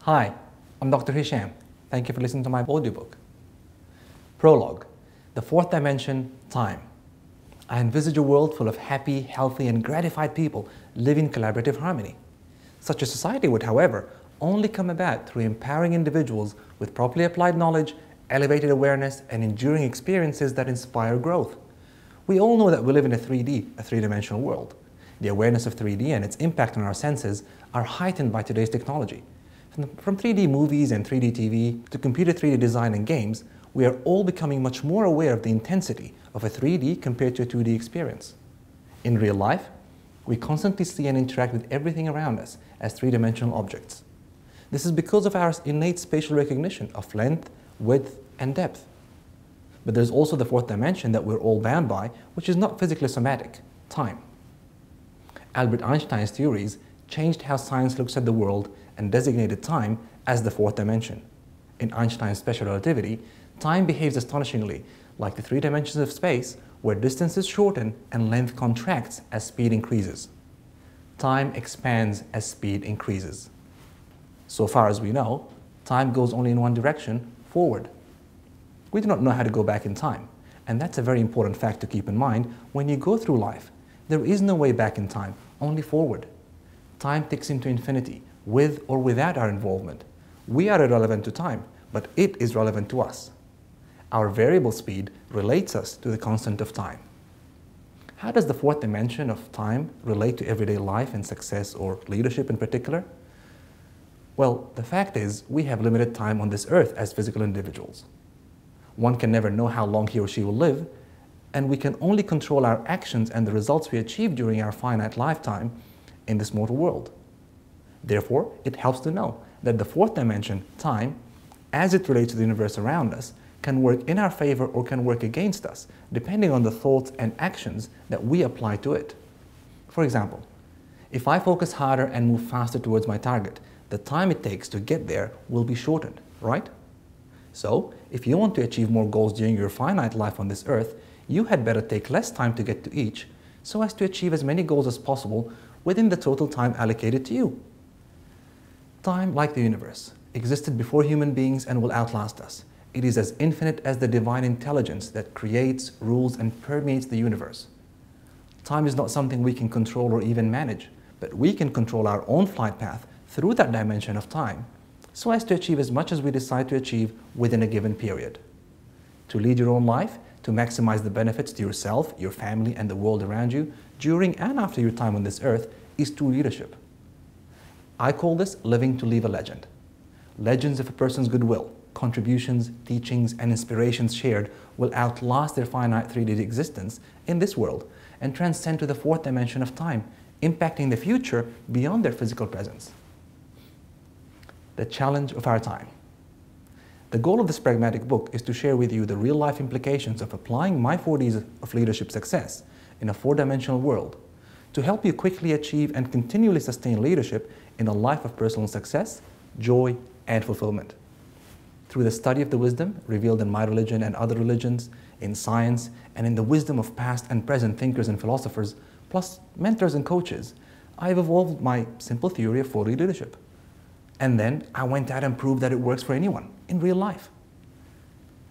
Hi, I'm Dr. Hisham. Thank you for listening to my audiobook. Prologue, the fourth dimension, time. I envisage a world full of happy, healthy, and gratified people living in collaborative harmony. Such a society would, however, only come about through empowering individuals with properly applied knowledge, elevated awareness, and enduring experiences that inspire growth. We all know that we live in a three-dimensional world. The awareness of 3D and its impact on our senses are heightened by today's technology. From 3D movies and 3D TV to computer 3D design and games, we are all becoming much more aware of the intensity of a 3D compared to a 2D experience. In real life, we constantly see and interact with everything around us as three-dimensional objects. This is because of our innate spatial recognition of length, width, and depth. But there's also the fourth dimension that we're all bound by, which is not physically somatic, time. Albert Einstein's theories changed how science looks at the world and designated time as the fourth dimension. In Einstein's special relativity, time behaves astonishingly like the three dimensions of space, where distances shorten and length contracts as speed increases. Time expands as speed increases. So far as we know, time goes only in one direction, forward. We do not know how to go back in time, and that's a very important fact to keep in mind when you go through life. There is no way back in time, only forward. Time ticks into infinity, with or without our involvement. We are irrelevant to time, but it is relevant to us. Our variable speed relates us to the constant of time. How does the fourth dimension of time relate to everyday life and success or leadership in particular? Well, the fact is, we have limited time on this earth as physical individuals. One can never know how long he or she will live, and we can only control our actions and the results we achieve during our finite lifetime in this mortal world. Therefore, it helps to know that the fourth dimension, time, as it relates to the universe around us, can work in our favor or can work against us, depending on the thoughts and actions that we apply to it. For example, if I focus harder and move faster towards my target, the time it takes to get there will be shortened, right? So, if you want to achieve more goals during your finite life on this earth, you had better take less time to get to each, so as to achieve as many goals as possible within the total time allocated to you. Time, like the universe, existed before human beings and will outlast us. It is as infinite as the divine intelligence that creates, rules, and permeates the universe. Time is not something we can control or even manage, but we can control our own flight path through that dimension of time, so as to achieve as much as we decide to achieve within a given period. To lead your own life, to maximize the benefits to yourself, your family, and the world around you during and after your time on this earth is true leadership. I call this living to leave a legend. Legends of a person's goodwill, contributions, teachings, and inspirations shared will outlast their finite 3D existence in this world and transcend to the fourth dimension of time, impacting the future beyond their physical presence. The challenge of our time. The goal of this pragmatic book is to share with you the real-life implications of applying my 4Ds of leadership success in a four-dimensional world to help you quickly achieve and continually sustain leadership in a life of personal success, joy, and fulfillment. Through the study of the wisdom revealed in my religion and other religions, in science, and in the wisdom of past and present thinkers and philosophers, plus mentors and coaches, I have evolved my simple theory of 4D leadership. And then I went out and proved that it works for anyone in real life.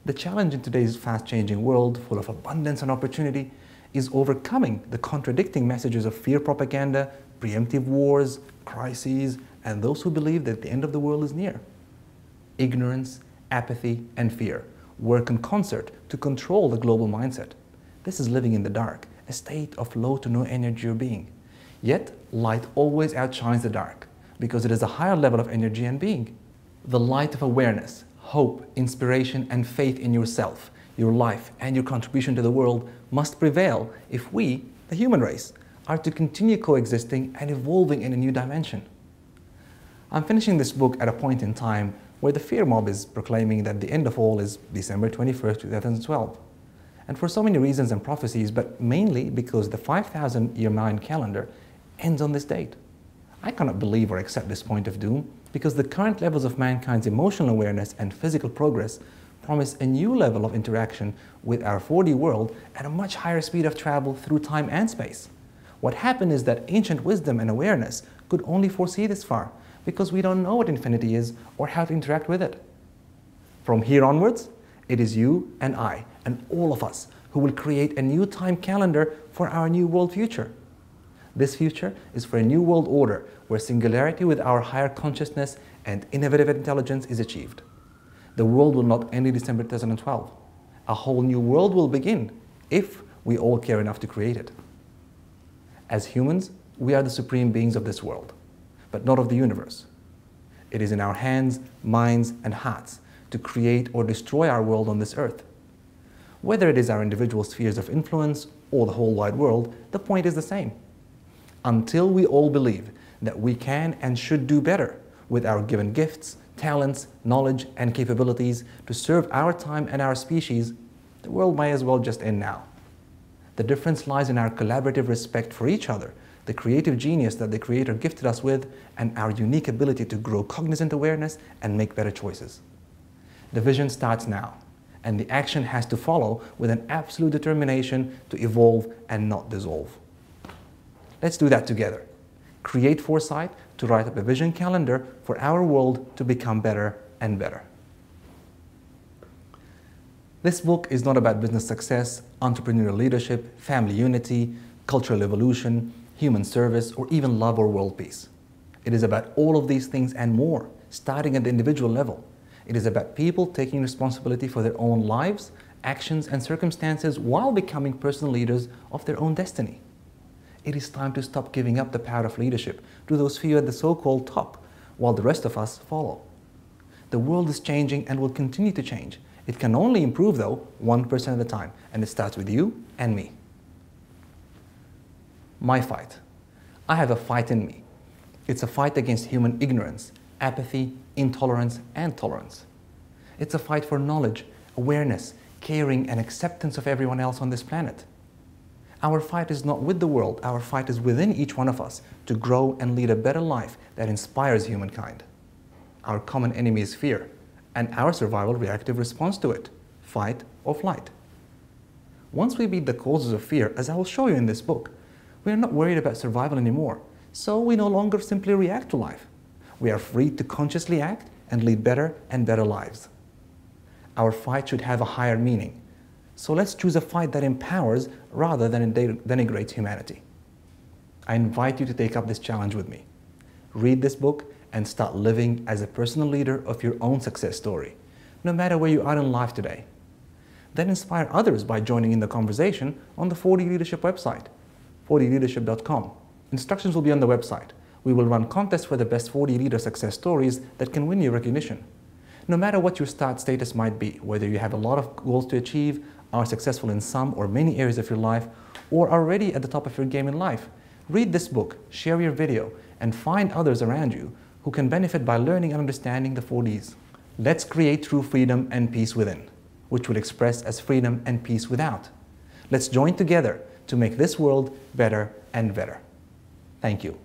The challenge in today's fast-changing world, full of abundance and opportunity, is overcoming the contradicting messages of fear propaganda, preemptive wars, crises, and those who believe that the end of the world is near. Ignorance, apathy, and fear work in concert to control the global mindset. This is living in the dark, a state of low to no energy or being. Yet, light always outshines the dark, because it is a higher level of energy and being. The light of awareness, hope, inspiration, and faith in yourself, your life, and your contribution to the world must prevail if we, the human race, are to continue coexisting and evolving in a new dimension. I'm finishing this book at a point in time where the fear mob is proclaiming that the end of all is December 21st, 2012. And for so many reasons and prophecies, but mainly because the 5,000-year Mayan calendar ends on this date. I cannot believe or accept this point of doom because the current levels of mankind's emotional awareness and physical progress promise a new level of interaction with our 4D world at a much higher speed of travel through time and space. What happened is that ancient wisdom and awareness could only foresee this far, because we don't know what infinity is or how to interact with it. From here onwards, it is you and I and all of us who will create a new time calendar for our new world future. This future is for a new world order where singularity with our higher consciousness and innovative intelligence is achieved. The world will not end in December 2012. A whole new world will begin if we all care enough to create it. As humans, we are the supreme beings of this world, but not of the universe. It is in our hands, minds, and hearts to create or destroy our world on this earth. Whether it is our individual spheres of influence or the whole wide world, the point is the same. Until we all believe that we can and should do better with our given gifts, talents, knowledge, and capabilities to serve our time and our species, the world may as well just end now. The difference lies in our collaborative respect for each other, the creative genius that the Creator gifted us with, and our unique ability to grow cognizant awareness and make better choices. The vision starts now, and the action has to follow with an absolute determination to evolve and not dissolve. Let's do that together. Create foresight to write up a vision calendar for our world to become better and better. This book is not about business success, entrepreneurial leadership, family unity, cultural evolution, human service, or even love or world peace. It is about all of these things and more, starting at the individual level. It is about people taking responsibility for their own lives, actions, and circumstances while becoming personal leaders of their own destiny. It is time to stop giving up the power of leadership to those few at the so-called top, while the rest of us follow. The world is changing and will continue to change. It can only improve, though, 1% at a time, and it starts with you and me. My fight. I have a fight in me. It's a fight against human ignorance, apathy, intolerance, and tolerance. It's a fight for knowledge, awareness, caring, and acceptance of everyone else on this planet. Our fight is not with the world, our fight is within each one of us to grow and lead a better life that inspires humankind. Our common enemy is fear, and our survival reactive response to it, fight or flight. Once we beat the causes of fear, as I will show you in this book, we are not worried about survival anymore, so we no longer simply react to life. We are free to consciously act and lead better and better lives. Our fight should have a higher meaning. So let's choose a fight that empowers rather than denigrates humanity. I invite you to take up this challenge with me. Read this book and start living as a personal leader of your own success story, no matter where you are in life today. Then inspire others by joining in the conversation on the 4D Leadership website, 4dleadership.com. Instructions will be on the website. We will run contests for the best 4D leader success stories that can win you recognition. No matter what your start status might be, whether you have a lot of goals to achieve, are successful in some or many areas of your life, or are already at the top of your game in life, read this book, share your video, and find others around you who can benefit by learning and understanding the 4Ds. Let's create true freedom and peace within, which will express as freedom and peace without. Let's join together to make this world better and better. Thank you.